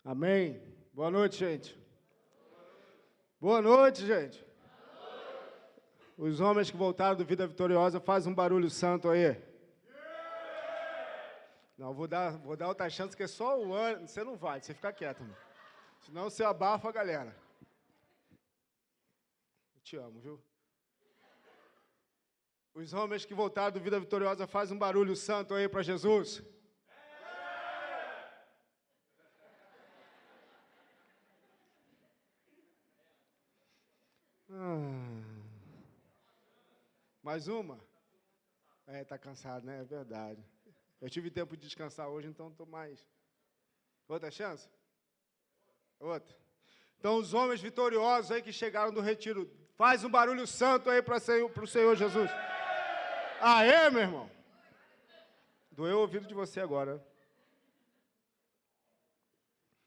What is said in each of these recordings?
Amém. Boa noite, gente. Boa noite, gente. Os homens que voltaram do Vida Vitoriosa, faz um barulho santo aí. Não, vou dar outra chance, que é só o ano. Você não vai, você fica quieto, mano. Senão você abafa a galera. Eu te amo, viu? Os homens que voltaram do Vida Vitoriosa, faz um barulho santo aí para Jesus. Mais uma? Tá cansado, né? É verdade. Eu tive tempo de descansar hoje, então estou mais... Outra chance? Outra. Então, os homens vitoriosos aí que chegaram do retiro, faz um barulho santo aí para o Senhor Jesus. Aê, meu irmão! Doeu o ouvido de você agora.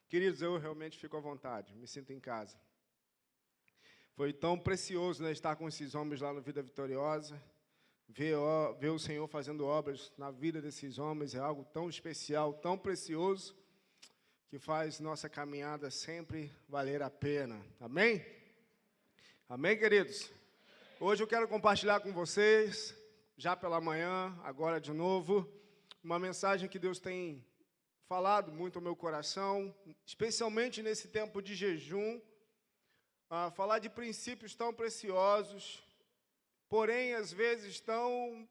Queridos, eu realmente fico à vontade, me sinto em casa. Foi tão precioso, né, estar com esses homens lá no Vida Vitoriosa. Ver o Senhor fazendo obras na vida desses homens é algo tão especial, tão precioso, que faz nossa caminhada sempre valer a pena. Amém? Amém, queridos? Hoje eu quero compartilhar com vocês, já pela manhã, agora de novo, uma mensagem que Deus tem falado muito ao meu coração, especialmente nesse tempo de jejum, falar de princípios tão preciosos, porém, às vezes, tão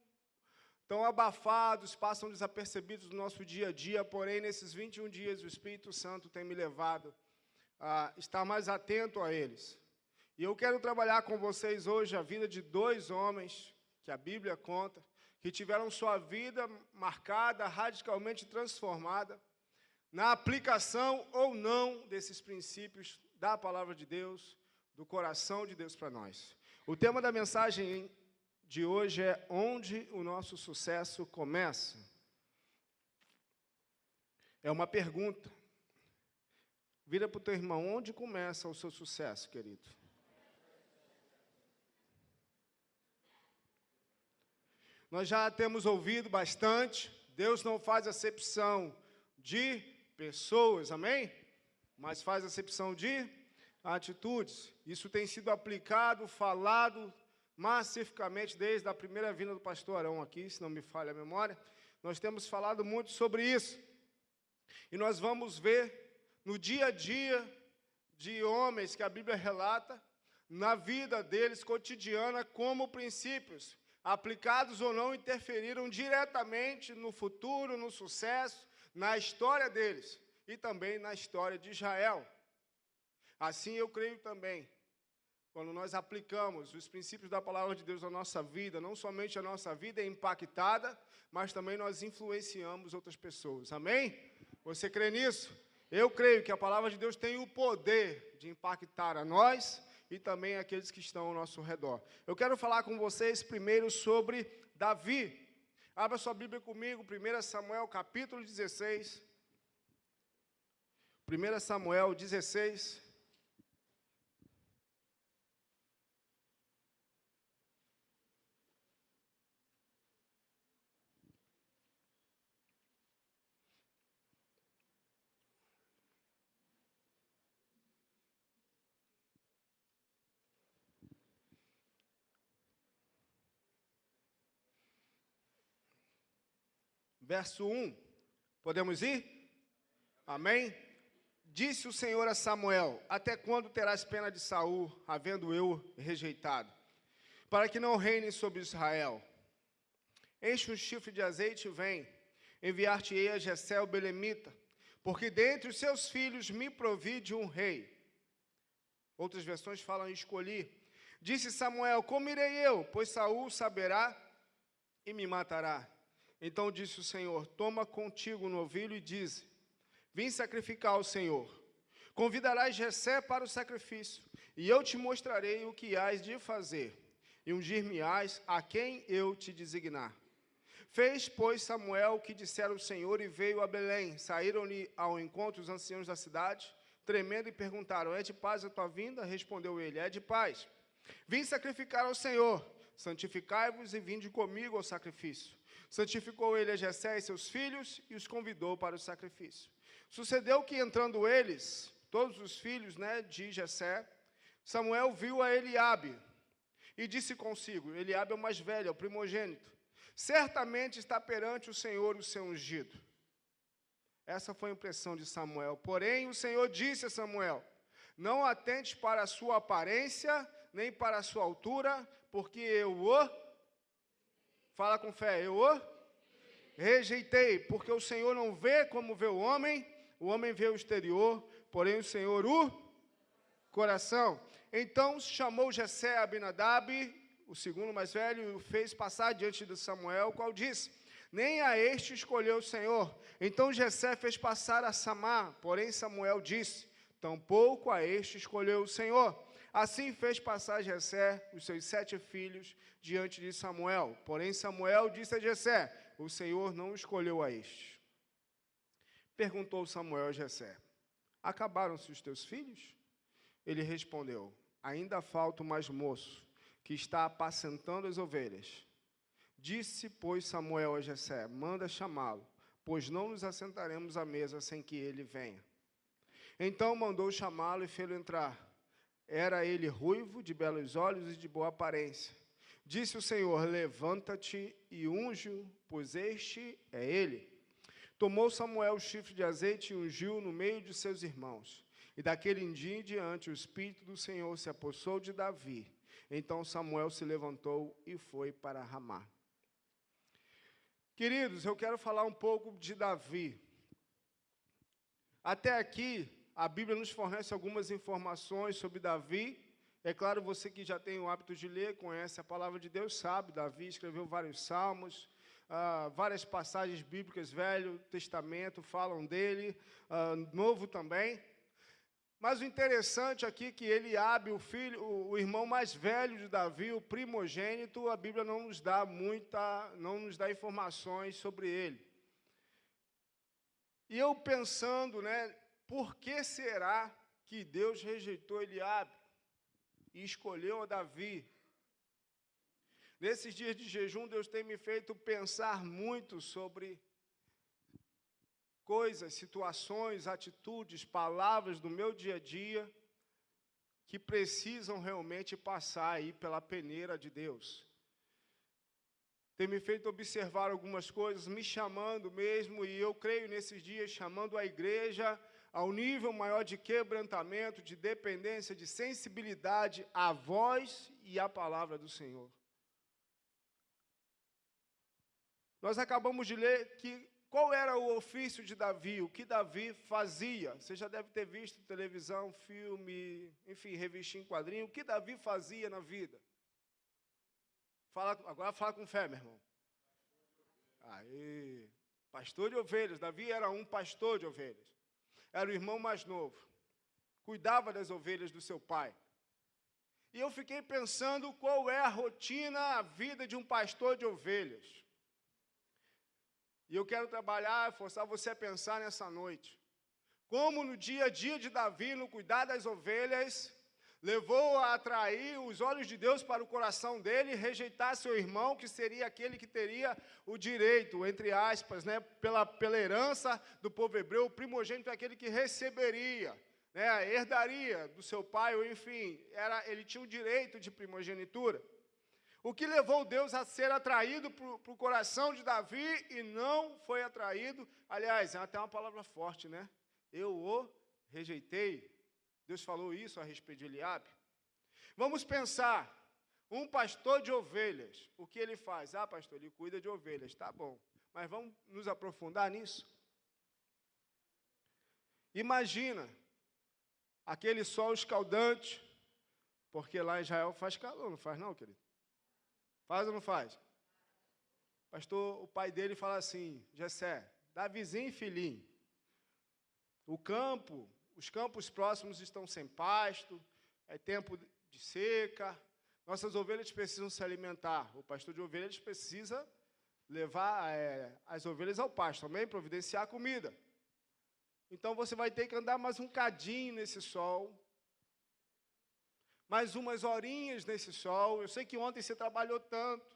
abafados, passam desapercebidos no nosso dia a dia, porém, nesses 21 dias, o Espírito Santo tem me levado a estar mais atento a eles. E eu quero trabalhar com vocês hoje a vida de dois homens, que a Bíblia conta, que tiveram sua vida marcada, radicalmente transformada, na aplicação ou não desses princípios da Palavra de Deus, do coração de Deus para nós. O tema da mensagem de hoje é onde o nosso sucesso começa. É uma pergunta. Vira para o teu irmão, onde começa o seu sucesso, querido? Nós já temos ouvido bastante, Deus não faz acepção de pessoas, amém? Mas faz acepção de atitudes. Isso tem sido aplicado, falado massificamente desde a primeira vinda do pastor Arão aqui, se não me falha a memória. Nós temos falado muito sobre isso. E nós vamos ver no dia a dia de homens que a Bíblia relata, na vida deles cotidiana, como princípios, aplicados ou não, interferiram diretamente no futuro, no sucesso, na história deles e também na história de Israel. Assim eu creio também, quando nós aplicamos os princípios da Palavra de Deus na nossa vida, não somente a nossa vida é impactada, mas também nós influenciamos outras pessoas. Amém? Você crê nisso? Eu creio que a Palavra de Deus tem o poder de impactar a nós e também aqueles que estão ao nosso redor. Eu quero falar com vocês primeiro sobre Davi. Abra sua Bíblia comigo, 1 Samuel, capítulo 16. 1 Samuel 16. Verso 1, podemos ir? Amém? Disse o Senhor a Samuel, até quando terás pena de Saul, havendo eu rejeitado, para que não reine sobre Israel? Enche um chifre de azeite e vem, enviar-te-ei a Jessé o belemita, porque dentre os seus filhos me provide um rei. Outras versões falam escolhi. Disse Samuel, como irei eu? Pois Saul saberá e me matará. Então disse o Senhor, toma contigo um novilho e dize, vim sacrificar ao Senhor. Convidarás Jessé para o sacrifício, e eu te mostrarei o que hás de fazer, e ungir-me-ás a quem eu te designar. Fez, pois, Samuel o que dissera o Senhor, e veio a Belém. Saíram-lhe ao encontro os anciãos da cidade, tremendo, e perguntaram, é de paz a tua vinda? Respondeu ele, é de paz. Vim sacrificar ao Senhor. Santificai-vos e vinde comigo ao sacrifício. Santificou ele a Jessé e seus filhos e os convidou para o sacrifício. Sucedeu que, entrando eles, todos os filhos, de Jessé, Samuel viu a Eliabe e disse consigo, Eliabe é o mais velho, é o primogênito, certamente está perante o Senhor o seu ungido. Essa foi a impressão de Samuel. Porém, o Senhor disse a Samuel, não atentes para a sua aparência, nem para a sua altura, porque eu o... Fala com fé, eu o... rejeitei, porque o Senhor não vê como vê o homem vê o exterior, porém o Senhor o coração. Então chamou Jessé a Abinadab, o segundo mais velho, e o fez passar diante de Samuel, o qual disse, nem a este escolheu o Senhor. Então Jessé fez passar a Samá, porém Samuel disse, tampouco a este escolheu o Senhor. Assim fez passar Jessé os seus 7 filhos diante de Samuel. Porém Samuel disse a Jessé, o Senhor não escolheu a este. Perguntou Samuel a Jessé, acabaram-se os teus filhos? Ele respondeu, ainda falta o mais moço, que está apacentando as ovelhas. Disse, pois, Samuel a Jessé, manda chamá-lo, pois não nos assentaremos à mesa sem que ele venha. Então mandou chamá-lo e fê-lo entrar. Era ele ruivo, de belos olhos e de boa aparência. Disse o Senhor, levanta-te e unge-o, pois este é ele. Tomou Samuel o chifre de azeite e ungiu no meio de seus irmãos. E daquele dia em diante o Espírito do Senhor se apossou de Davi. Então Samuel se levantou e foi para Ramá. Queridos, eu quero falar um pouco de Davi. Até aqui, a Bíblia nos fornece algumas informações sobre Davi. É claro, você que já tem o hábito de ler, conhece a palavra de Deus, sabe, Davi escreveu vários salmos, várias passagens bíblicas, Velho Testamento, falam dele, Novo também. Mas o interessante aqui é que Eliabe, o irmão mais velho de Davi, o primogênito, a Bíblia não nos dá informações sobre ele. E eu pensando, por que será que Deus rejeitou Eliabe e escolheu a Davi? Nesses dias de jejum, Deus tem me feito pensar muito sobre coisas, situações, atitudes, palavras do meu dia a dia que precisam realmente passar aí pela peneira de Deus. Tem me feito observar algumas coisas, me chamando mesmo, e eu creio nesses dias, chamando a igreja ao nível maior de quebrantamento, de dependência, de sensibilidade à voz e à palavra do Senhor. Nós acabamos de ler que qual era o ofício de Davi, o que Davi fazia. Você já deve ter visto televisão, filme, enfim, revistinha em quadrinho. O que Davi fazia na vida? Agora fala com fé, meu irmão. Aí, pastor de ovelhas. Davi era um pastor de ovelhas. Era o irmão mais novo. Cuidava das ovelhas do seu pai. E eu fiquei pensando qual é a rotina, a vida de um pastor de ovelhas. E eu quero forçar você a pensar nessa noite. Como no dia a dia de Davi, no cuidar das ovelhas, levou a atrair os olhos de Deus para o coração dele e rejeitar seu irmão, que seria aquele que teria o direito, entre aspas, pela herança do povo hebreu, o primogênito é aquele que receberia, herdaria do seu pai, ou enfim, ele tinha o direito de primogenitura. O que levou Deus a ser atraído para o coração de Davi e não foi atraído, aliás, é até uma palavra forte, Eu o rejeitei. Deus falou isso a respeito de Eliabe. Vamos pensar, um pastor de ovelhas, o que ele faz? Pastor, ele cuida de ovelhas, tá bom. Mas vamos nos aprofundar nisso? Imagina, aquele sol escaldante, porque lá em Israel faz calor, não faz não, querido? Faz ou não faz? Pastor, o pai dele fala assim, Jessé, Davizinho e filhinho, os campos próximos estão sem pasto, é tempo de seca, nossas ovelhas precisam se alimentar. O pastor de ovelhas precisa levar as ovelhas ao pasto, também providenciar comida. Então você vai ter que andar mais um cadinho nesse sol, mais umas horinhas nesse sol. Eu sei que ontem você trabalhou tanto,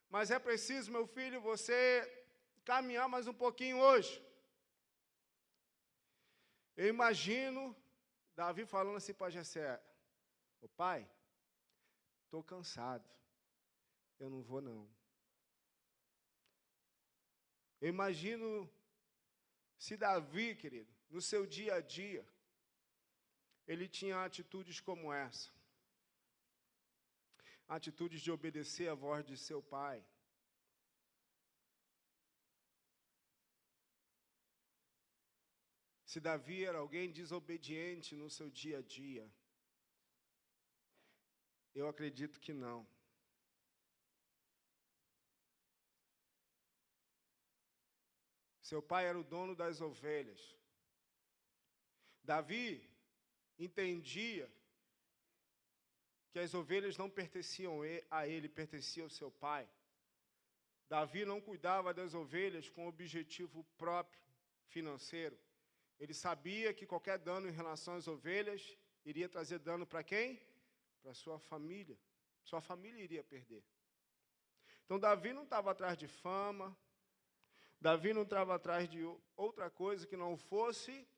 mas é preciso, meu filho, você caminhar mais um pouquinho hoje. Eu imagino Davi falando assim para Jessé: ô pai, estou cansado, eu não vou não. Eu imagino se Davi, querido, no seu dia a dia, ele tinha atitudes como essa. Atitudes de obedecer à voz de seu pai. Se Davi era alguém desobediente no seu dia a dia, eu acredito que não. Seu pai era o dono das ovelhas. Davi entendia que as ovelhas não pertenciam a ele, pertenciam ao seu pai. Davi não cuidava das ovelhas com objetivo próprio, financeiro. Ele sabia que qualquer dano em relação às ovelhas iria trazer dano para quem? Para sua família. Sua família iria perder. Então, Davi não estava atrás de fama, Davi não estava atrás de outra coisa que não fosse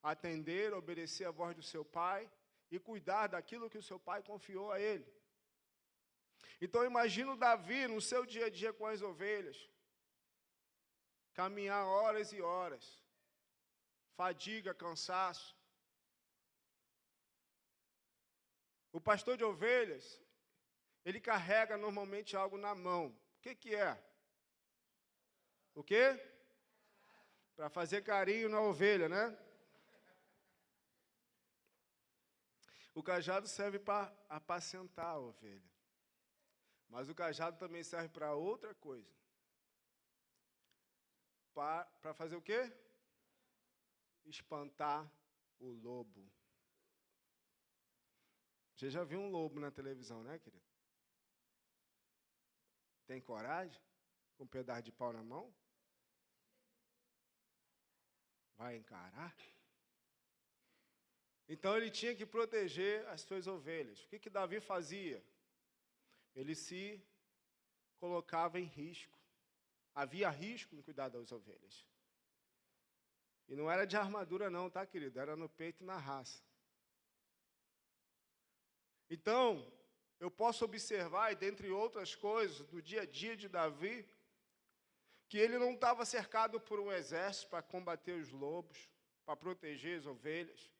atender, obedecer à voz do seu pai e cuidar daquilo que o seu pai confiou a ele. Então, imagino Davi no seu dia a dia com as ovelhas, caminhar horas e horas, fadiga, cansaço. O pastor de ovelhas, ele carrega normalmente algo na mão. O que é? O quê? Para fazer carinho na ovelha, né? O cajado serve para apacentar a ovelha. Mas o cajado também serve para outra coisa. Para fazer o quê? Espantar o lobo. Você já viu um lobo na televisão, né, querido? Tem coragem? Com um pedaço de pau na mão? Vai encarar? Então ele tinha que proteger as suas ovelhas. O que Davi fazia? Ele se colocava em risco. Havia risco em cuidar das ovelhas. E não era de armadura não, tá, querido? Era no peito e na raça. Então, eu posso observar, e dentre outras coisas, do dia a dia de Davi, que ele não estava cercado por um exército para combater os lobos, para proteger as ovelhas.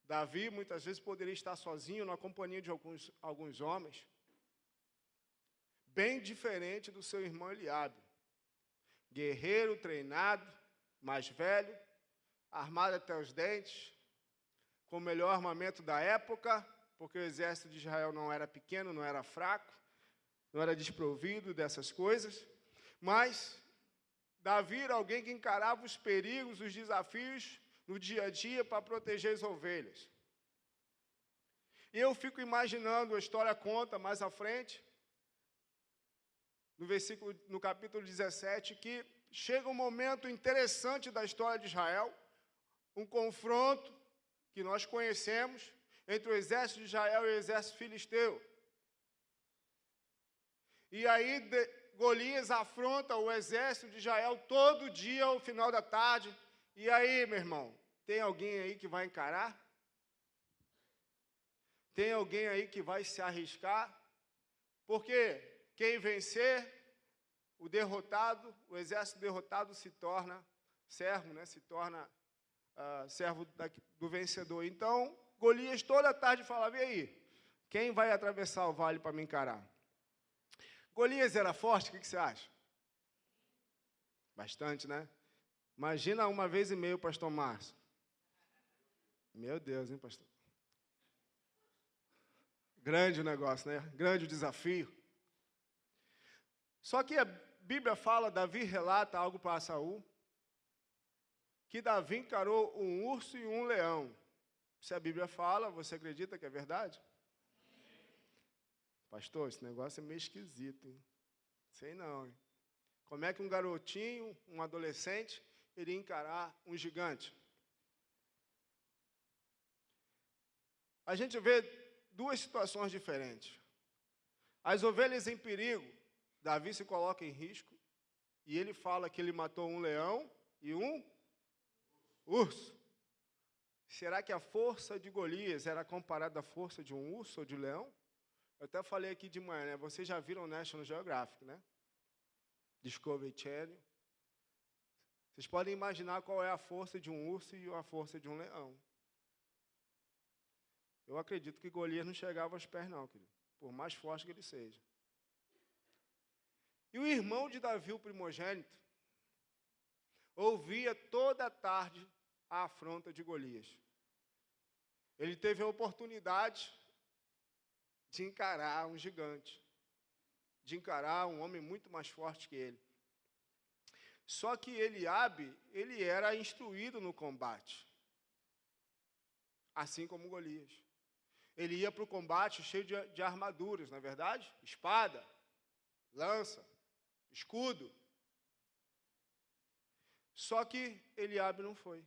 Davi, muitas vezes, poderia estar sozinho, na companhia de alguns homens, bem diferente do seu irmão Eliabe. Guerreiro, treinado, mais velho, armado até os dentes, com o melhor armamento da época, porque o exército de Israel não era pequeno, não era fraco, não era desprovido dessas coisas, mas Davi era alguém que encarava os perigos, os desafios no dia a dia para proteger as ovelhas. E eu fico imaginando, a história conta mais à frente, no capítulo 17, que chega um momento interessante da história de Israel, um confronto que nós conhecemos entre o exército de Israel e o exército filisteu. E aí Golias afronta o exército de Israel todo dia ao final da tarde. E aí, meu irmão, tem alguém aí que vai encarar? Tem alguém aí que vai se arriscar? Porque quem vencer, o derrotado, o exército derrotado se torna servo, né? Se torna servo do vencedor. Então, Golias toda tarde falava: e aí, quem vai atravessar o vale para me encarar? Golias era forte, o que você acha? Bastante, né? Imagina 1,5 vez, pastor Márcio. Meu Deus, hein, pastor? Grande o negócio, né? Grande o desafio. Só que a Bíblia fala, Davi relata algo para Saul, que Davi encarou um urso e um leão. Se a Bíblia fala, você acredita que é verdade? Pastor, esse negócio é meio esquisito, hein? Sei não, hein? Como é que um garotinho, um adolescente, iria encarar um gigante? A gente vê duas situações diferentes. As ovelhas em perigo, Davi se coloca em risco e ele fala que ele matou um leão e um urso. Será que a força de Golias era comparada à força de um urso ou de um leão? Eu até falei aqui de manhã, né? Vocês já viram National Geographic, né? Discovery Channel. Vocês podem imaginar qual é a força de um urso e a força de um leão. Eu acredito que Golias não chegava aos pés, não, querido. Por mais forte que ele seja. E o irmão de Davi, o primogênito, ouvia toda a tarde a afronta de Golias. Ele teve a oportunidade de encarar um gigante, de encarar um homem muito mais forte que ele. Só que Eliabe, ele era instruído no combate, assim como Golias. Ele ia para o combate cheio de armaduras, não é verdade? Espada, lança, escudo. Só que Eliabe não foi.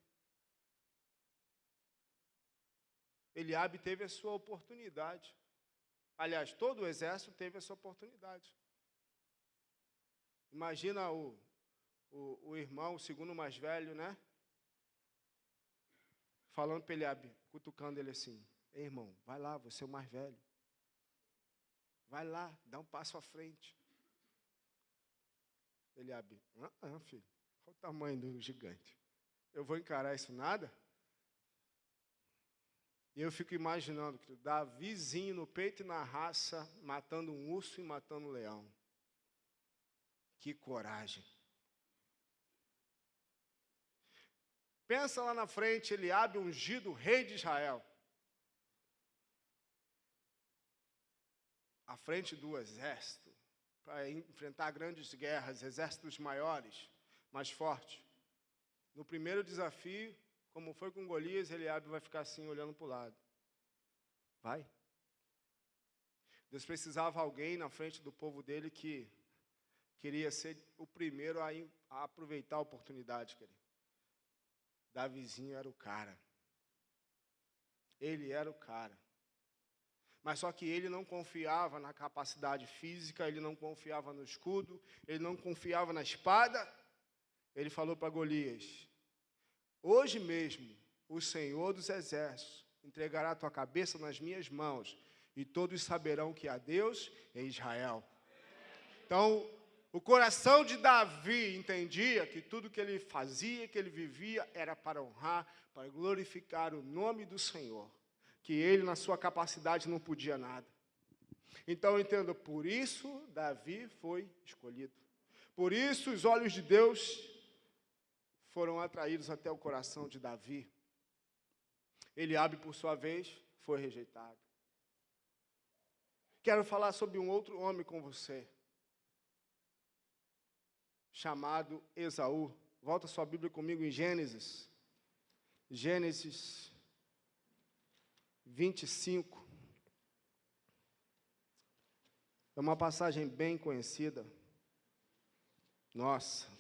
Eliabe teve a sua oportunidade. Aliás, todo o exército teve a sua oportunidade. Imagina o irmão, o segundo mais velho, né? Falando para Eliabe, cutucando ele assim: ei, irmão, vai lá, você é o mais velho. Vai lá, dá um passo à frente. Eliabe, filho, qual o tamanho do gigante? Eu vou encarar isso nada? E eu fico imaginando, que Davizinho no peito e na raça, matando um urso e matando um leão. Que coragem. Pensa lá na frente, Eliabe ungido, rei de Israel. À frente do exército, para enfrentar grandes guerras, exércitos maiores, mais fortes. No primeiro desafio, como foi com Golias, Eliabe vai ficar assim, olhando para o lado. Vai. Deus precisava de alguém na frente do povo dele que queria ser o primeiro a aproveitar a oportunidade, querido. Davizinho era o cara. Ele era o cara. Mas só que ele não confiava na capacidade física, ele não confiava no escudo, ele não confiava na espada. Ele falou para Golias: hoje mesmo o Senhor dos Exércitos entregará a tua cabeça nas minhas mãos, e todos saberão que há Deus em Israel. Então, o coração de Davi entendia que tudo que ele fazia, que ele vivia, era para honrar, para glorificar o nome do Senhor. Que ele, na sua capacidade, não podia nada. Então, eu entendo, por isso Davi foi escolhido. Por isso, os olhos de Deus foram atraídos até o coração de Davi. Eliabe, por sua vez, foi rejeitado. Quero falar sobre um outro homem com você, chamado Esaú. Volta sua Bíblia comigo em Gênesis. Gênesis 25. É uma passagem bem conhecida. Nossa.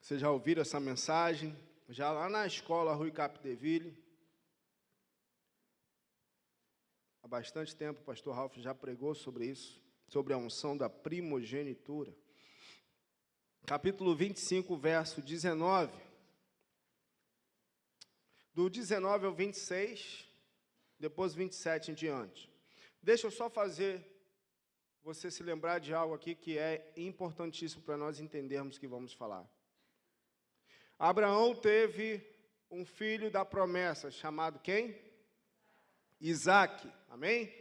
Vocês já ouviram essa mensagem? Já lá na escola Rui Capdeville. Há bastante tempo o pastor Ralph já pregou sobre isso, sobre a unção da primogenitura. Capítulo 25, verso 19. Do 19 ao 26, depois 27 em diante. Deixa eu só fazer você se lembrar de algo aqui que é importantíssimo para nós entendermos o que vamos falar. Abraão teve um filho da promessa, chamado quem? Isaque, amém?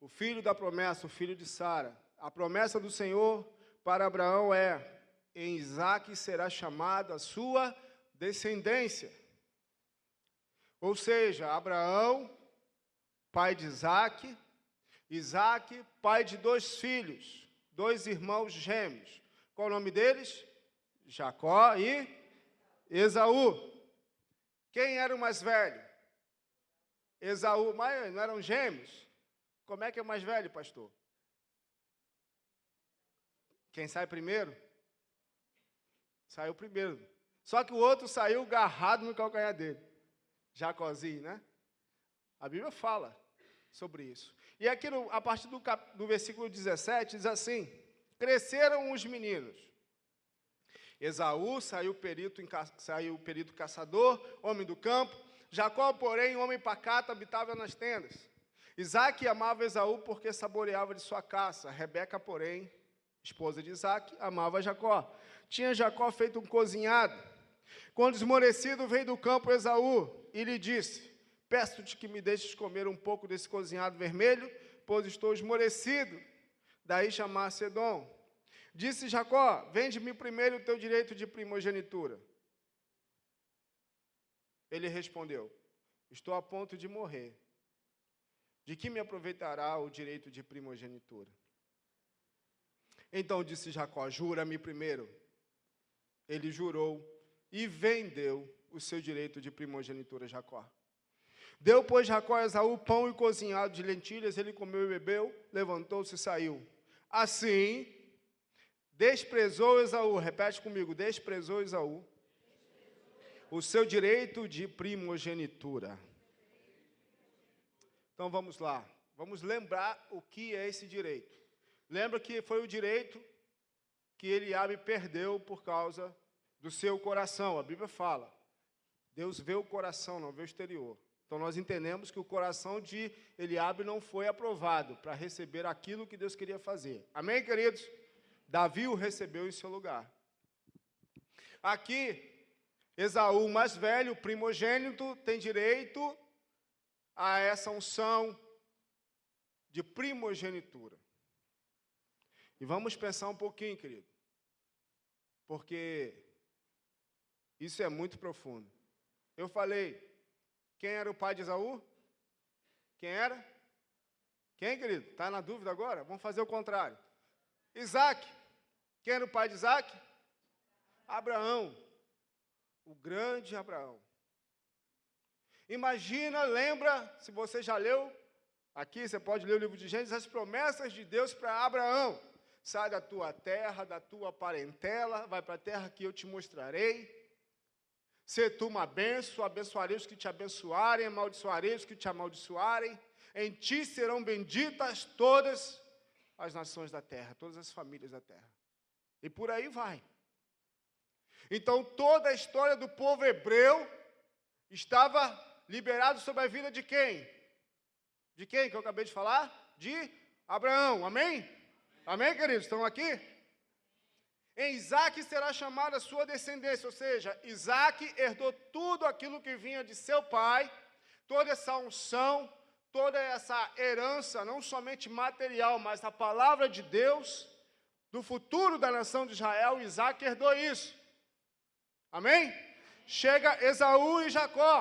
O filho da promessa, o filho de Sara. A promessa do Senhor para Abraão é: em Isaque será chamada a sua descendência. Ou seja, Abraão, pai de Isaque, Isaque, pai de 2 filhos, 2 irmãos gêmeos. Qual o nome deles? Jacó e Esaú. Quem era o mais velho? Esaú. Mas não eram gêmeos? Como é que é o mais velho, pastor? Quem sai primeiro? Saiu primeiro. Só que o outro saiu agarrado no calcanhar dele. Jacózinho, né? A Bíblia fala sobre isso. E aqui, a partir do versículo 17, diz assim: cresceram os meninos. Esaú saiu perito caçador, homem do campo. Jacó, porém, homem pacato, habitava nas tendas. Isaque amava Esaú porque saboreava de sua caça. Rebeca, porém, esposa de Isaque, amava Jacó. Tinha Jacó feito um cozinhado. Quando esmorecido, veio do campo Esaú e lhe disse: peço-te que me deixes comer um pouco desse cozinhado vermelho, pois estou esmorecido. Daí chamasse Edom. Disse Jacó: vende-me primeiro o teu direito de primogenitura. Ele respondeu: estou a ponto de morrer. De que me aproveitará o direito de primogenitura? Então disse Jacó: jura-me primeiro. Ele jurou e vendeu o seu direito de primogenitura a Jacó. Deu, pois, Jacó a Esaú pão e cozinhado de lentilhas, ele comeu e bebeu, levantou-se e saiu. Assim, desprezou Esaú, repete comigo, desprezou Esaú o seu direito de primogenitura. Então vamos lá, vamos lembrar o que é esse direito. Lembra que foi o direito que Eliabe perdeu por causa do seu coração. A Bíblia fala, Deus vê o coração, não vê o exterior. Então nós entendemos que o coração de Eliabe não foi aprovado para receber aquilo que Deus queria fazer. Amém, queridos? Davi o recebeu em seu lugar. Aqui, Esaú, mais velho, primogênito, tem direito a essa unção de primogenitura. E vamos pensar um pouquinho, querido, porque isso é muito profundo. Eu falei, quem era o pai de Esaú? Quem era? Quem, querido? Está na dúvida agora? Vamos fazer o contrário. Isaque. Quem era o pai de Isaque? Abraão. O grande Abraão. Imagina, lembra, se você já leu, aqui você pode ler o livro de Gênesis, as promessas de Deus para Abraão. Sai da tua terra, da tua parentela, vai para a terra que eu te mostrarei. Se tu uma bênção, abençoarei os que te abençoarem, amaldiçoarei os que te amaldiçoarem. Em ti serão benditas todas as nações da terra, todas as famílias da terra. E por aí vai. Então, toda a história do povo hebreu estava liberado sobre a vida de quem? De quem que eu acabei de falar? De Abraão, amém? Amém, queridos? Estão aqui? Em Isaque será chamada a sua descendência, ou seja, Isaque herdou tudo aquilo que vinha de seu pai, toda essa unção, toda essa herança, não somente material, mas a palavra de Deus, do futuro da nação de Israel, Isaque herdou isso. Amém? Chega Esaú e Jacó.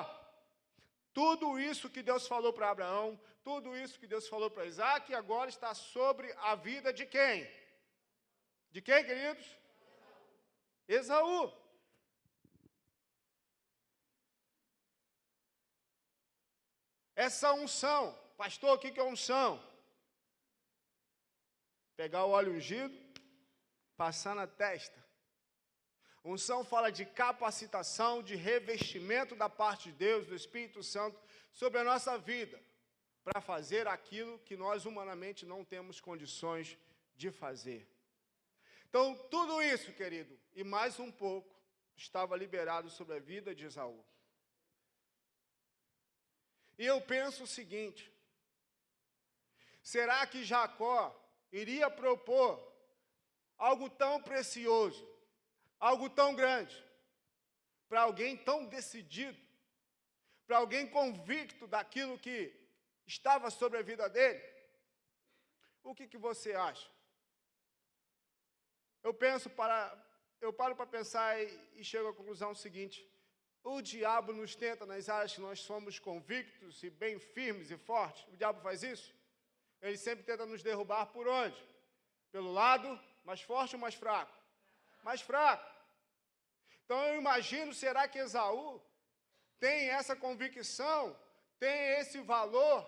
Tudo isso que Deus falou para Abraão, tudo isso que Deus falou para Isaque, agora está sobre a vida de quem? De quem, queridos? Esaú. Essa unção, pastor, o que é unção? Pegar o óleo ungido, passar na testa. Unção fala de capacitação, de revestimento da parte de Deus, do Espírito Santo, sobre a nossa vida, para fazer aquilo que nós humanamente não temos condições de fazer. Então, tudo isso, querido, e mais um pouco, estava liberado sobre a vida de Esaú. E eu penso o seguinte, será que Jacó iria propor algo tão precioso, algo tão grande, para alguém tão decidido, para alguém convicto daquilo que estava sobre a vida dele? O que você acha? Eu paro para pensar e chego à conclusão seguinte: o diabo nos tenta nas áreas que nós somos convictos e bem firmes e fortes. O diabo faz isso? Ele sempre tenta nos derrubar por onde? Pelo lado mais forte ou mais fraco? Mais fraco. Então eu imagino, será que Esaú tem essa convicção, tem esse valor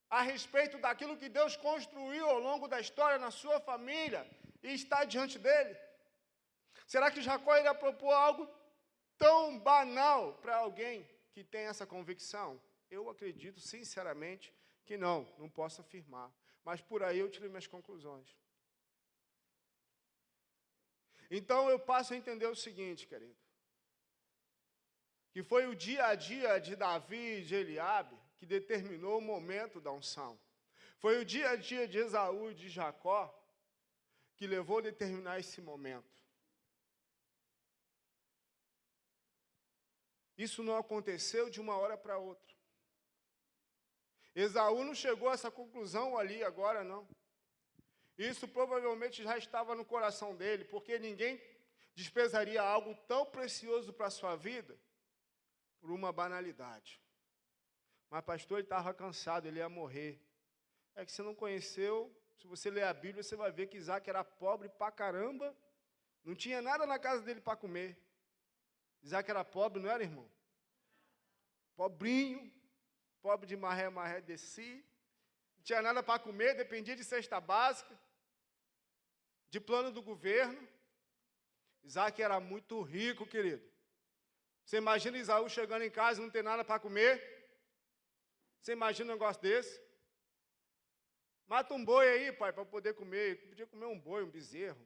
a respeito daquilo que Deus construiu ao longo da história na sua família e está diante dele? Será que Jacó iria propor algo tão banal para alguém que tem essa convicção? Eu acredito, sinceramente, que não posso afirmar. Mas por aí eu tiro minhas conclusões. Então eu passo a entender o seguinte, querido, que foi o dia a dia de Davi e de Eliabe que determinou o momento da unção. Foi o dia a dia de Esaú e de Jacó que levou a determinar esse momento. Isso não aconteceu de uma hora para outra. Esaú não chegou a essa conclusão ali agora, não. Isso provavelmente já estava no coração dele, porque ninguém desprezaria algo tão precioso para a sua vida por uma banalidade. Mas, pastor, ele estava cansado, ele ia morrer. É que você não conheceu, se você ler a Bíblia, você vai ver que Isaac era pobre pra caramba, não tinha nada na casa dele para comer. Isaac era pobre, não era, irmão? Pobrinho, pobre de maré de si, não tinha nada para comer, dependia de cesta básica, de plano do governo. Isaac era muito rico, querido. Você imagina Esaú chegando em casa e não ter nada para comer? Você imagina um negócio desse? Mata um boi aí, pai, para poder comer. Podia comer um boi, um bezerro.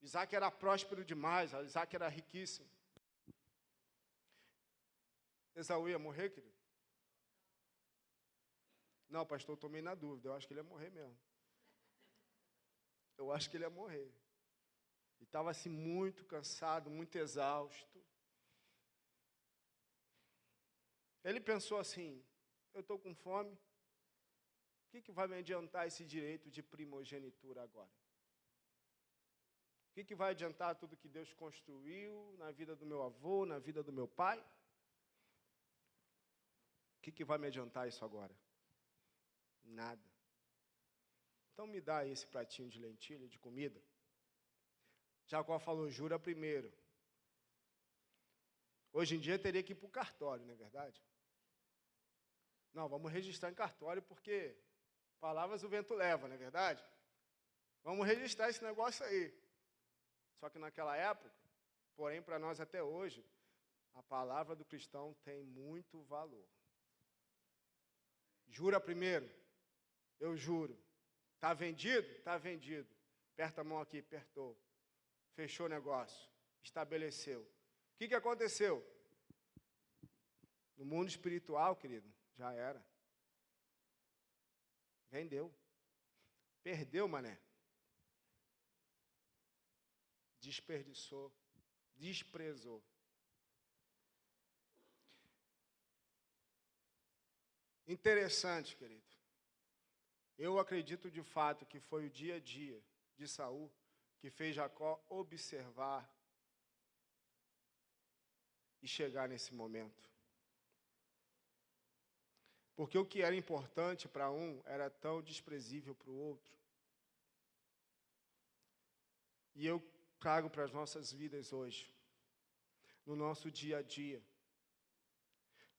Isaac era próspero demais, Isaac era riquíssimo. Esaú ia morrer, querido? Não, pastor, eu tomei na dúvida, eu acho que ele ia morrer mesmo. Eu acho que ele ia morrer. E estava assim muito cansado, muito exausto. Ele pensou assim, eu estou com fome, o que vai me adiantar esse direito de primogenitura agora? O que vai adiantar tudo que Deus construiu na vida do meu avô, na vida do meu pai? O que vai me adiantar isso agora? Nada. Então me dá esse pratinho de lentilha, de comida. Jacó falou, jura primeiro. Hoje em dia teria que ir para o cartório, não é verdade? Não, vamos registrar em cartório porque palavras o vento leva, não é verdade? Vamos registrar esse negócio aí. Só que naquela época, porém para nós até hoje, a palavra do cristão tem muito valor. Jura primeiro? Eu juro. Está vendido? Está vendido. Aperta a mão aqui, apertou. Fechou o negócio. Estabeleceu. O que aconteceu? No mundo espiritual, querido, já era. Vendeu. Perdeu, mané. Desperdiçou. Desprezou. Interessante, querido. Eu acredito de fato que foi o dia a dia de Saul que fez Jacó observar e chegar nesse momento. Porque o que era importante para um era tão desprezível para o outro. E eu trago para as nossas vidas hoje, no nosso dia a dia,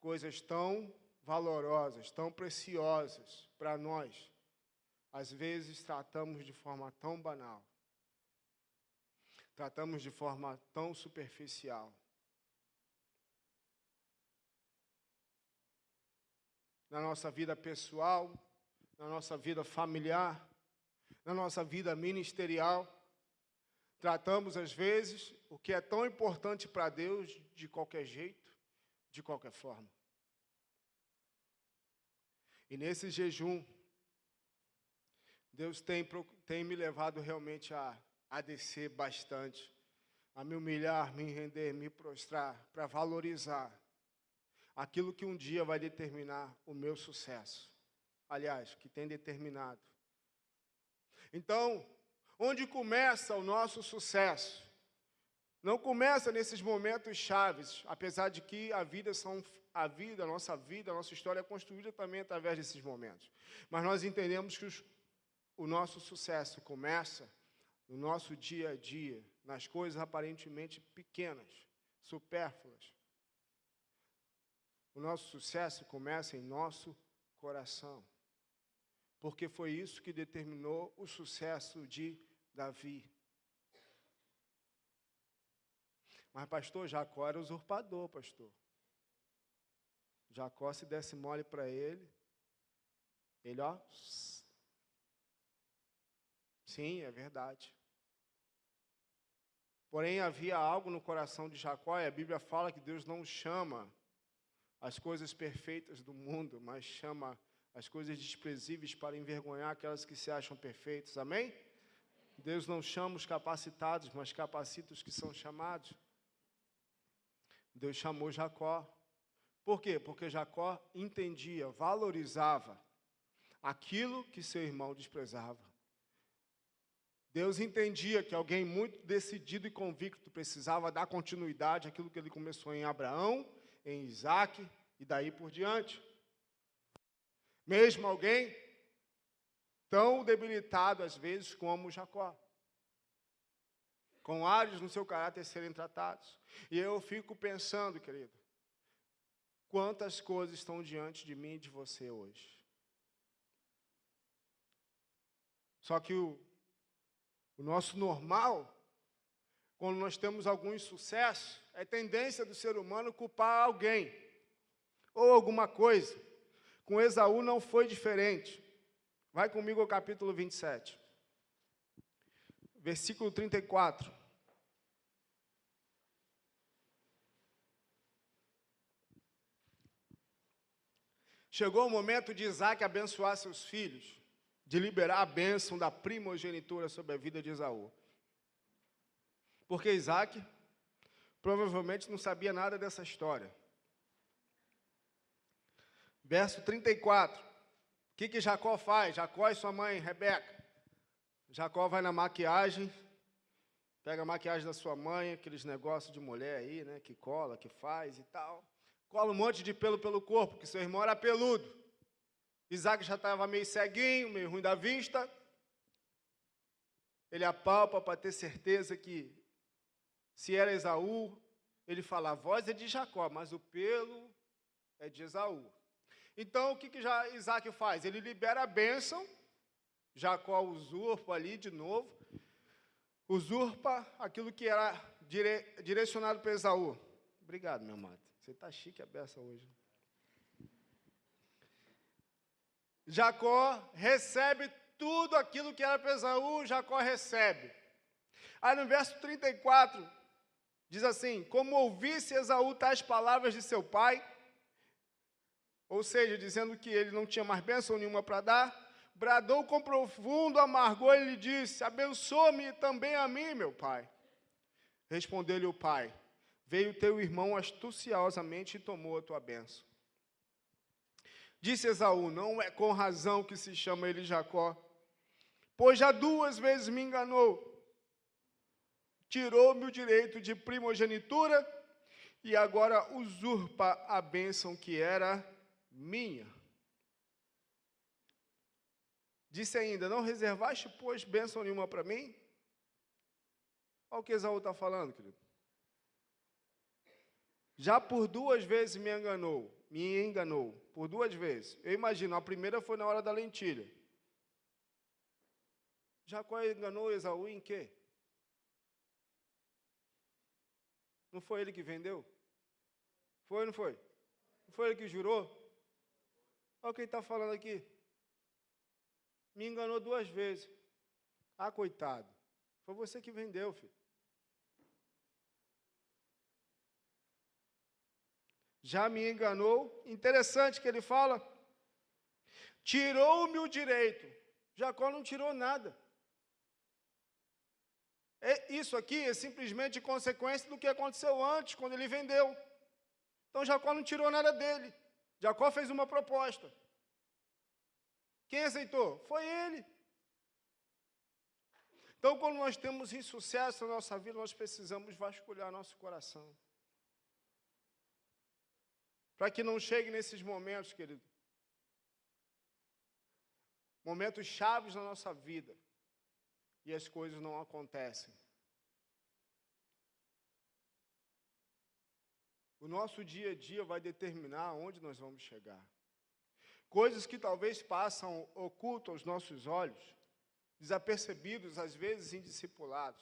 coisas tão valorosas, tão preciosas para nós, às vezes tratamos de forma tão banal, tratamos de forma tão superficial. Na nossa vida pessoal, na nossa vida familiar, na nossa vida ministerial, tratamos às vezes o que é tão importante para Deus de qualquer jeito, de qualquer forma. E nesse jejum, Deus tem me levado realmente a descer bastante, a me humilhar, me render, me prostrar, para valorizar aquilo que um dia vai determinar o meu sucesso. Aliás, que tem determinado. Então, onde começa o nosso sucesso? Não começa nesses momentos chaves, apesar de que a nossa história é construída também através desses momentos. Mas nós entendemos que o nosso sucesso começa no nosso dia a dia, nas coisas aparentemente pequenas, supérfluas. O nosso sucesso começa em nosso coração, porque foi isso que determinou o sucesso de Davi. Mas, pastor, Jacó era usurpador, pastor. Jacó, se desse mole para ele, ó... Sim, é verdade. Porém, havia algo no coração de Jacó, e a Bíblia fala que Deus não chama as coisas perfeitas do mundo, mas chama as coisas desprezíveis para envergonhar aquelas que se acham perfeitas. Amém? Deus não chama os capacitados, mas capacita os que são chamados. Deus chamou Jacó. Por quê? Porque Jacó entendia, valorizava aquilo que seu irmão desprezava. Deus entendia que alguém muito decidido e convicto precisava dar continuidade àquilo que ele começou em Abraão, em Isaac e daí por diante. Mesmo alguém tão debilitado às vezes como Jacó, com áreas no seu caráter serem tratados. E eu fico pensando, querido, quantas coisas estão diante de mim e de você hoje. Só que o nosso normal, quando nós temos algum insucesso, é tendência do ser humano culpar alguém ou alguma coisa. Com Esaú não foi diferente. Vai comigo ao capítulo 27, versículo 34. Chegou o momento de Isaac abençoar seus filhos, de liberar a bênção da primogenitura sobre a vida de Esaú. Porque Isaac provavelmente não sabia nada dessa história. Verso 34. O que Jacó faz? Jacó e sua mãe, Rebeca. Jacó vai na maquiagem, pega a maquiagem da sua mãe, aqueles negócios de mulher aí, né, que cola, que faz e tal. Cola um monte de pelo pelo corpo, porque seu irmão era peludo. Isaac já estava meio ceguinho, meio ruim da vista. Ele apalpa para ter certeza que, se era Esaú, ele fala, a voz é de Jacó, mas o pelo é de Esaú. Então, o que Isaac faz? Ele libera a bênção, Jacó usurpa ali de novo, usurpa aquilo que era direcionado para Esaú. Obrigado, meu amado. Você está chique a beça hoje. Jacó recebe tudo aquilo que era para Esaú, Jacó recebe. Aí no verso 34, diz assim, como ouvisse Esaú tais palavras de seu pai, ou seja, dizendo que ele não tinha mais bênção nenhuma para dar, bradou com profundo amargor e lhe disse, abençoa-me também a mim, meu pai. Respondeu-lhe o pai, veio teu irmão astuciosamente e tomou a tua bênção. Disse Esaú, não é com razão que se chama ele Jacó, pois já 2 vezes me enganou. Tirou-me o direito de primogenitura e agora usurpa a bênção que era minha. Disse ainda, não reservaste, pois, bênção nenhuma para mim? Olha o que Esaú está falando, querido. Já por 2 vezes me enganou, por 2 vezes. Eu imagino, a primeira foi na hora da lentilha. Jacó enganou Esaú em quê? Não foi ele que vendeu? Foi ou não foi? Não foi ele que jurou? Olha o que ele está falando aqui. Me enganou 2 vezes. Ah, coitado. Foi você que vendeu, filho. Já me enganou. Interessante que ele fala. Tirou-me o direito. Jacó não tirou nada. Isso aqui é simplesmente consequência do que aconteceu antes, quando ele vendeu. Então Jacó não tirou nada dele. Jacó fez uma proposta. Quem aceitou? Foi ele. Então, quando nós temos insucesso na nossa vida, nós precisamos vasculhar nosso coração. Para que não chegue nesses momentos, querido. Momentos chaves na nossa vida. E as coisas não acontecem. O nosso dia a dia vai determinar onde nós vamos chegar. Coisas que talvez passam oculto aos nossos olhos, desapercebidos, às vezes indiscipulados,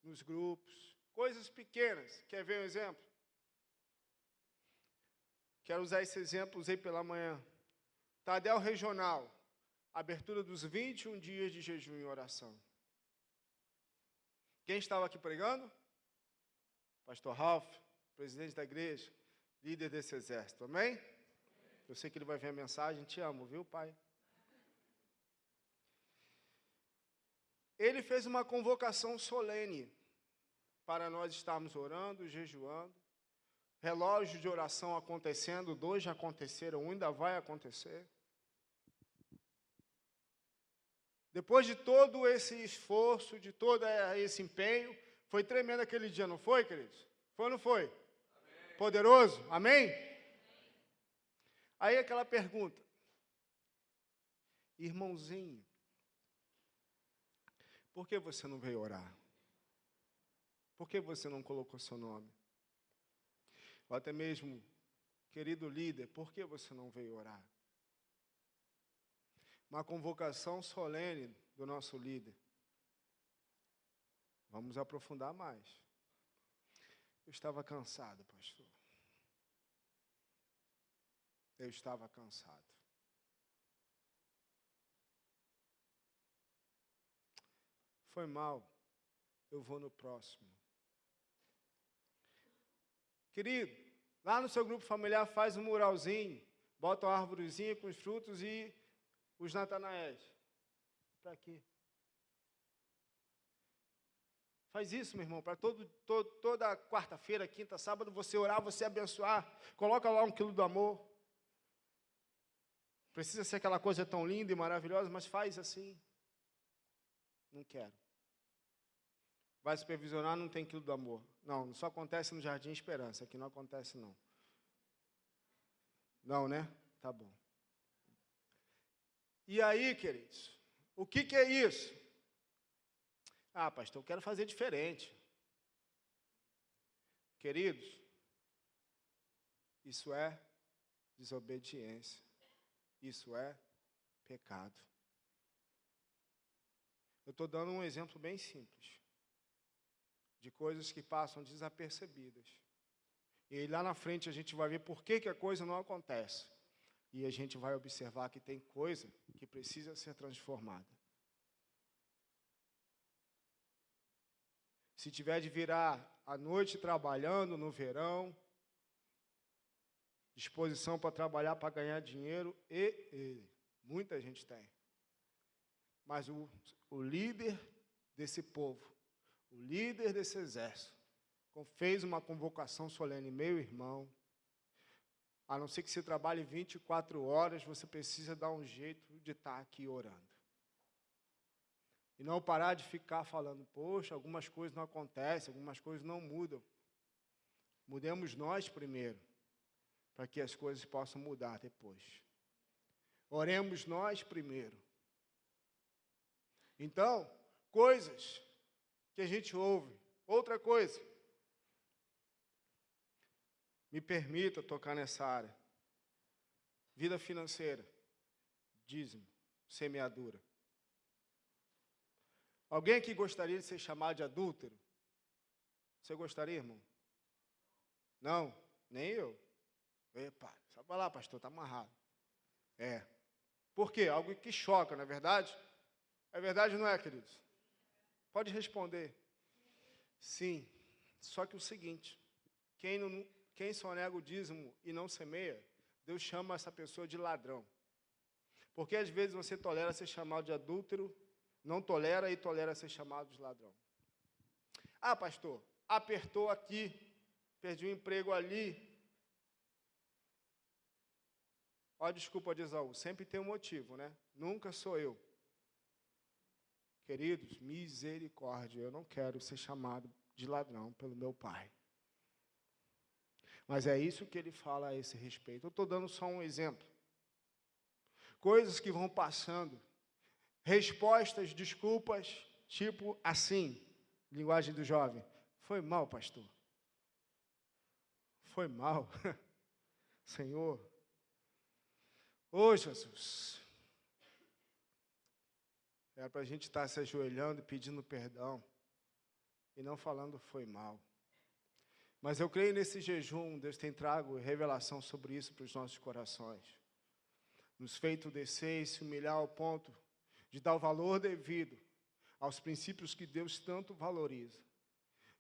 nos grupos, Coisas pequenas. Quer ver um exemplo? Quero usar esse exemplo, usei pela manhã. Tadel Regional. Abertura dos 21 dias de jejum e oração. Quem estava aqui pregando? Pastor Ralph, presidente da igreja, líder desse exército. Amém? Eu sei que ele vai ver a mensagem. Te amo, viu, pai? Ele fez uma convocação solene para nós estarmos orando, jejuando. Relógio de oração acontecendo, 2 já aconteceram, 1 ainda vai acontecer. Depois de todo esse esforço, de todo esse empenho, foi tremendo aquele dia, não foi, queridos? Foi ou não foi? Amém. Poderoso? Amém? Aí aquela pergunta. Irmãozinho, por que você não veio orar? Por que você não colocou seu nome? Ou até mesmo, querido líder, por que você não veio orar? Uma convocação solene do nosso líder. Vamos aprofundar mais. Eu estava cansado, pastor. Eu estava cansado. Foi mal. Eu vou no próximo. Querido, lá no seu grupo familiar faz um muralzinho, bota uma árvorezinha com os frutos e os Natanaéis. Para quê? Faz isso, meu irmão, para toda quarta-feira, quinta, sábado, você orar, você abençoar. Coloca lá 1 quilo do amor. Precisa ser aquela coisa tão linda e maravilhosa, mas faz assim. Não quero. Vai supervisionar, não tem quilo do amor. Não, só acontece no Jardim Esperança, aqui não acontece não. Não, né? Tá bom. E aí, queridos, o que é isso? Ah, pastor, eu quero fazer diferente. Queridos, isso é desobediência. Isso é pecado. Eu estou dando um exemplo bem simples, de coisas que passam desapercebidas. E aí lá na frente a gente vai ver por que a coisa não acontece. E a gente vai observar que tem coisa que precisa ser transformada. Se tiver de virar à noite trabalhando no verão, disposição para trabalhar para ganhar dinheiro, muita gente tem. Mas o líder desse povo, o líder desse exército, fez uma convocação solene, meu irmão, a não ser que você trabalhe 24 horas, você precisa dar um jeito de estar aqui orando. E não parar de ficar falando, poxa, algumas coisas não acontecem, algumas coisas não mudam. Mudemos nós primeiro, para que as coisas possam mudar depois. Oremos nós primeiro. Então, coisas que a gente ouve. Outra coisa. Me permita tocar nessa área. Vida financeira. Dízimo. Semeadura. Alguém aqui gostaria de ser chamado de adúltero? Você gostaria, irmão? Não? Nem eu. Epa, só vai lá, pastor, está amarrado. Por quê? Algo que choca, não é verdade? É verdade ou não é, queridos? Pode responder. Sim. Só que o seguinte, quem só nega o dízimo e não semeia, Deus chama essa pessoa de ladrão. Porque às vezes você tolera ser chamado de adúltero, não tolera e tolera ser chamado de ladrão. Ah, pastor, apertou aqui, perdi o emprego ali. Ó, desculpa de Esaú, sempre tem um motivo, né? Nunca sou eu. Queridos, misericórdia, eu não quero ser chamado de ladrão pelo meu pai. Mas é isso que ele fala a esse respeito. Eu estou dando só um exemplo. Coisas que vão passando. Respostas, desculpas, tipo assim, linguagem do jovem. Foi mal, pastor. Foi mal. Senhor. Ô, Jesus. Era para a gente estar se ajoelhando e pedindo perdão. E não falando foi mal. Mas eu creio nesse jejum, Deus tem trago revelação sobre isso para os nossos corações. Nos feito descer e se humilhar ao ponto de dar o valor devido aos princípios que Deus tanto valoriza.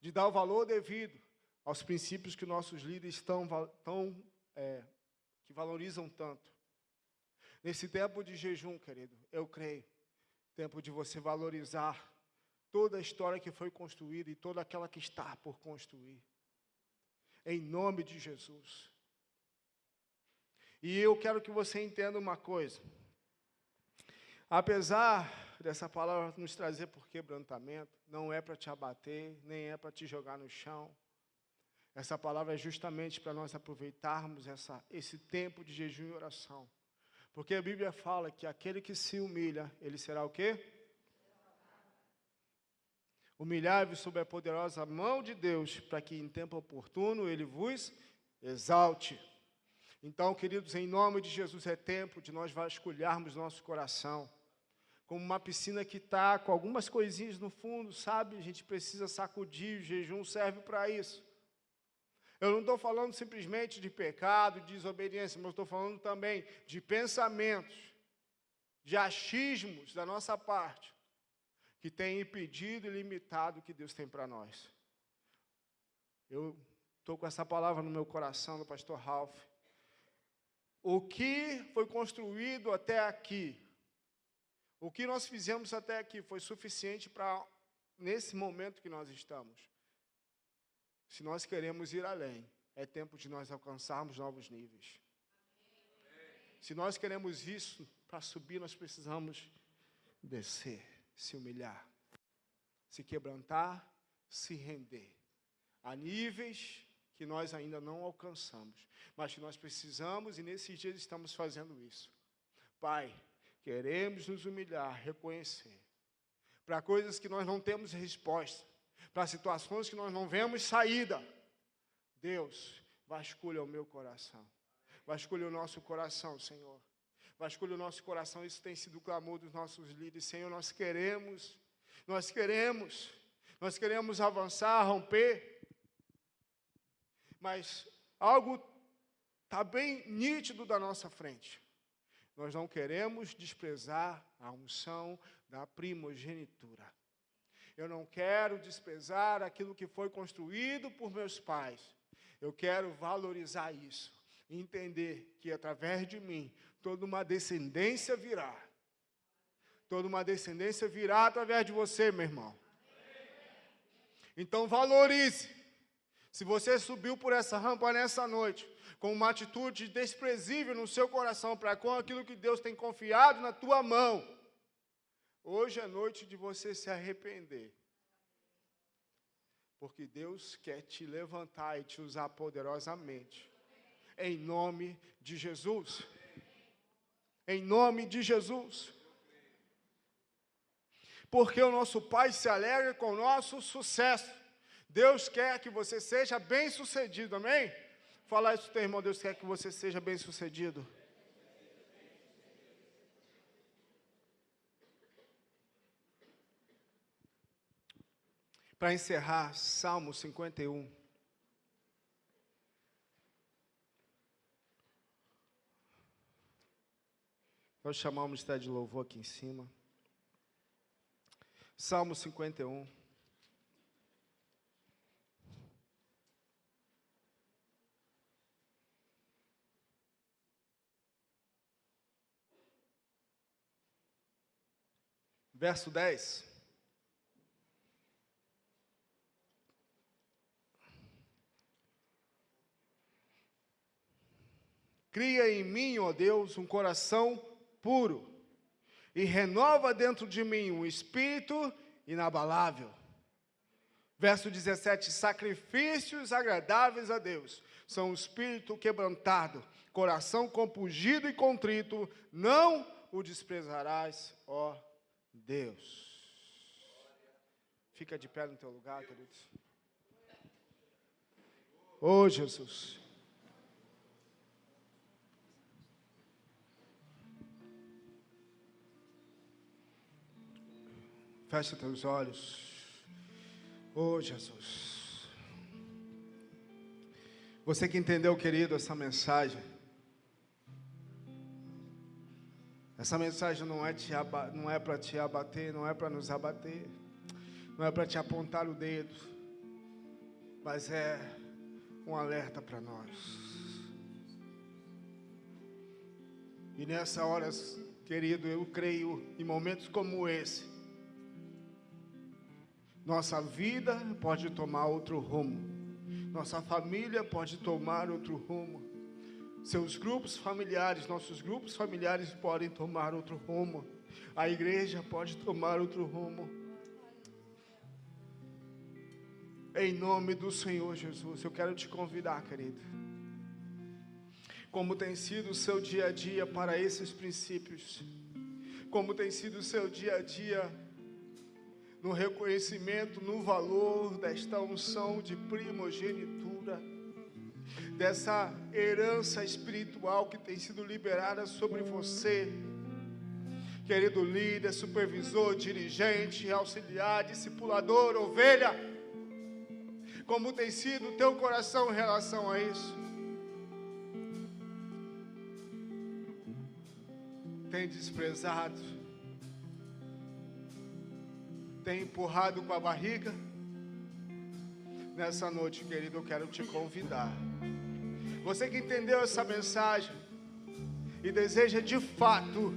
De dar o valor devido aos princípios que nossos líderes que valorizam tanto. Nesse tempo de jejum, querido, eu creio, tempo de você valorizar toda a história que foi construída e toda aquela que está por construir. Em nome de Jesus. E eu quero que você entenda uma coisa. Apesar dessa palavra nos trazer por quebrantamento, não é para te abater, nem é para te jogar no chão. Essa palavra é justamente para nós aproveitarmos esse tempo de jejum e oração. Porque a Bíblia fala que aquele que se humilha, ele será o quê? Humilhai-vos sob a poderosa mão de Deus, para que em tempo oportuno Ele vos exalte. Então, queridos, em nome de Jesus, é tempo de nós vasculharmos nosso coração. Como uma piscina que está com algumas coisinhas no fundo, sabe? A gente precisa sacudir, o jejum serve para isso. Eu não estou falando simplesmente de pecado, de desobediência, mas estou falando também de pensamentos, de achismos da nossa parte, que tem impedido e limitado o que Deus tem para nós. Eu estou com essa palavra no meu coração, do pastor Ralph. O que foi construído até aqui, o que nós fizemos até aqui, foi suficiente para, nesse momento que nós estamos. Se nós queremos ir além, é tempo de nós alcançarmos novos níveis. Se nós queremos isso, para subir, nós precisamos descer, se humilhar, se quebrantar, se render, a níveis que nós ainda não alcançamos, mas que nós precisamos, e nesses dias estamos fazendo isso. Pai, queremos nos humilhar, reconhecer, para coisas que nós não temos resposta, para situações que nós não vemos saída. Deus, vasculha o meu coração, vasculha o nosso coração, Senhor, vasculha o nosso coração. Isso tem sido o clamor dos nossos líderes. Senhor, nós queremos avançar, romper, mas algo está bem nítido da nossa frente. Nós não queremos desprezar a unção da primogenitura. Eu não quero desprezar aquilo que foi construído por meus pais. Eu quero valorizar isso, entender que através de mim, toda uma descendência virá. Toda uma descendência virá através de você, meu irmão. Então valorize. Se você subiu por essa rampa nessa noite, com uma atitude desprezível no seu coração para com aquilo que Deus tem confiado na tua mão, hoje é noite de você se arrepender. Porque Deus quer te levantar e te usar poderosamente. Em nome de Jesus. Em nome de Jesus. Porque o nosso Pai se alegra com o nosso sucesso. Deus quer que você seja bem-sucedido, amém? Fala isso, teu irmão, Deus quer que você seja bem-sucedido. Para encerrar, Salmo 51. Vou chamar o ministério de louvor aqui em cima. Salmo 51. Verso 10. Cria em mim, ó Deus, um coração puro, e renova dentro de mim um espírito inabalável. Verso 17, sacrifícios agradáveis a Deus são o espírito quebrantado, coração compungido e contrito, não o desprezarás, ó Deus. Fica de pé no teu lugar, queridos. Oh, Jesus. Fecha teus olhos. Oh, Jesus. Você que entendeu, querido, essa mensagem não é para te abater, não é para nos abater, não é para te apontar o dedo, mas é um alerta para nós. E nessa hora, querido, eu creio, em momentos como esse, nossa vida pode tomar outro rumo, nossa família pode tomar outro rumo, seus grupos familiares, nossos grupos familiares podem tomar outro rumo, a igreja pode tomar outro rumo. Em nome do Senhor Jesus, eu quero te convidar, querido, como tem sido o seu dia a dia para esses princípios, como tem sido o seu dia a dia no reconhecimento, no valor desta unção de primogenitura, dessa herança espiritual que tem sido liberada sobre você, querido líder, supervisor, dirigente, auxiliar, discipulador, ovelha. Como tem sido o teu coração em relação a isso? Tem desprezado? Tem empurrado com a barriga? Nessa noite, querido, eu quero te convidar. Você que entendeu essa mensagem e deseja de fato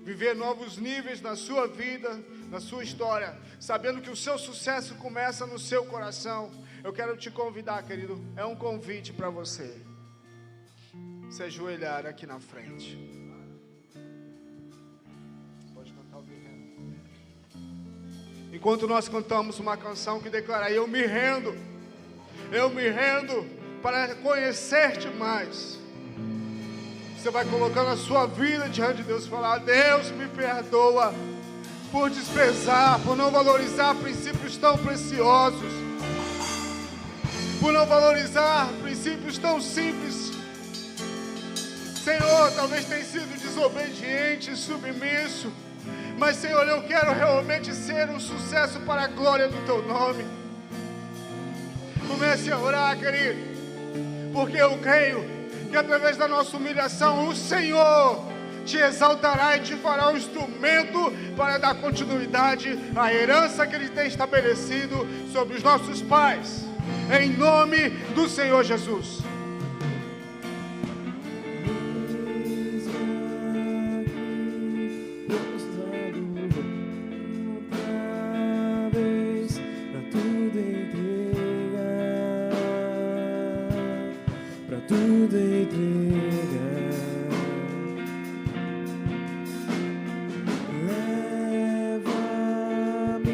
viver novos níveis na sua vida, na sua história, sabendo que o seu sucesso começa no seu coração, eu quero te convidar, querido, é um convite para você se ajoelhar aqui na frente. Pode cantar o Vivendo. Enquanto nós cantamos uma canção que declara: eu me rendo para conhecer-te mais. Você vai colocando a sua vida diante de Deus e falar: Deus, me perdoa por desprezar, por não valorizar princípios tão preciosos, por não valorizar princípios tão simples. Senhor, talvez tenha sido desobediente, submisso, mas Senhor, eu quero realmente ser um sucesso para a glória do Teu nome. Comece a orar, querido, porque eu creio que através da nossa humilhação o Senhor te exaltará e te fará um instrumento para dar continuidade à herança que Ele tem estabelecido sobre os nossos pais, em nome do Senhor Jesus. Tudo entregar, leva-me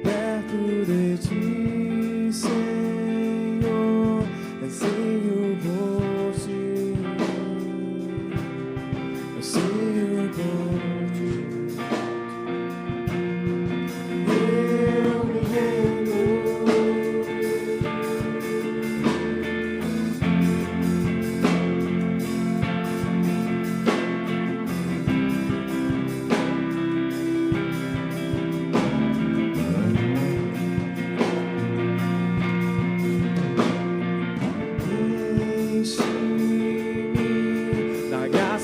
perto de ti, Senhor, sem o rosto, sem o rosto, eu me rendo.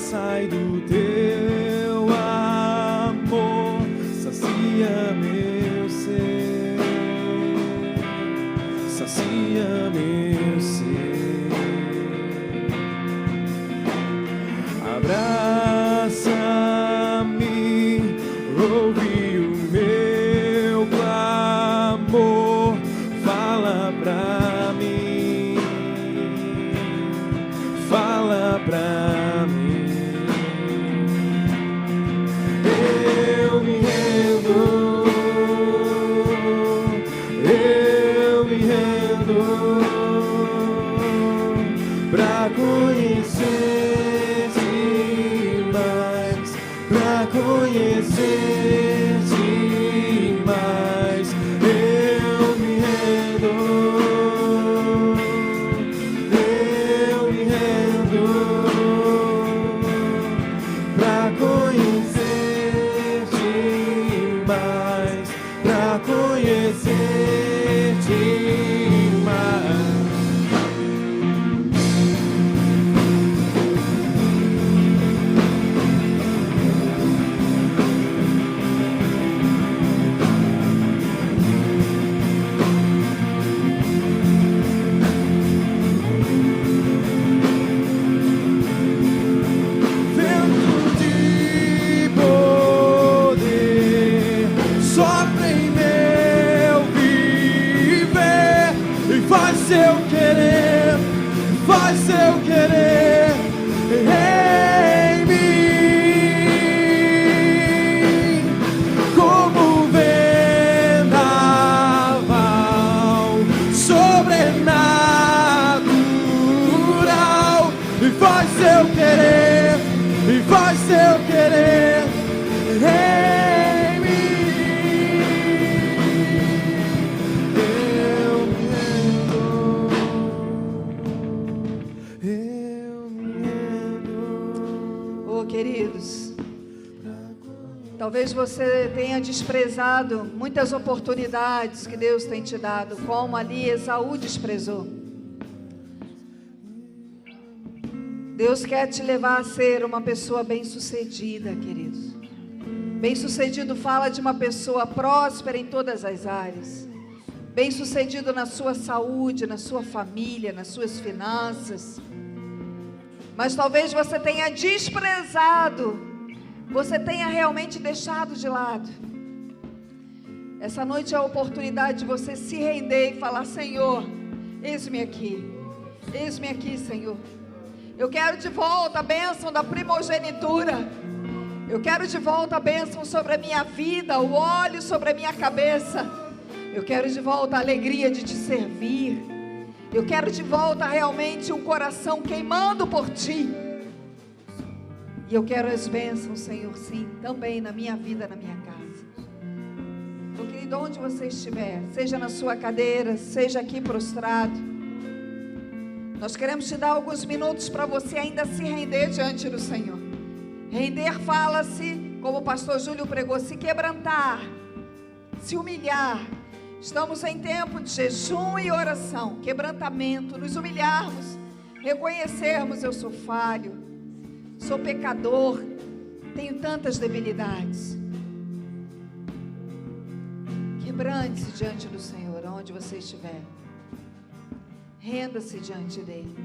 Sai do teu amor, sacia meu ser, sacia meu ser. Abraça-me, ouve o meu clamor, fala pra mim, fala pra mim. Eu me rendo pra conhecer-te mais, pra conhecer-te mais. Eu me rendo pra conhecer-te mais, pra conhecer-te mais. seu querer em mim. Eu me rendo. Eu me rendo. Oh, queridos, talvez você tenha desprezado muitas oportunidades que Deus tem te dado, como ali Esaú desprezou. Deus quer te levar a ser uma pessoa bem-sucedida, queridos. Bem-sucedido fala de uma pessoa próspera em todas as áreas. Bem-sucedido na sua saúde, na sua família, nas suas finanças. Mas talvez você tenha desprezado, você tenha realmente deixado de lado. Essa noite é a oportunidade de você se render e falar: Senhor, eis-me aqui, Senhor. Eu quero de volta a bênção da primogenitura. Eu quero de volta a bênção sobre a minha vida, o óleo sobre a minha cabeça. Eu quero de volta a alegria de te servir. Eu quero de volta realmente um coração queimando por ti. E eu quero as bênçãos, Senhor, sim, também na minha vida, na minha casa. Então, querido, onde você estiver, seja na sua cadeira, seja aqui prostrado, nós queremos te dar alguns minutos para você ainda se render diante do Senhor. Render fala-se, como o pastor Júlio pregou, se quebrantar, se humilhar. Estamos em tempo de jejum e oração, quebrantamento, nos humilharmos, reconhecermos: eu sou falho, sou pecador, tenho tantas debilidades. Quebrante-se diante do Senhor, onde você estiver. Renda-se diante dele.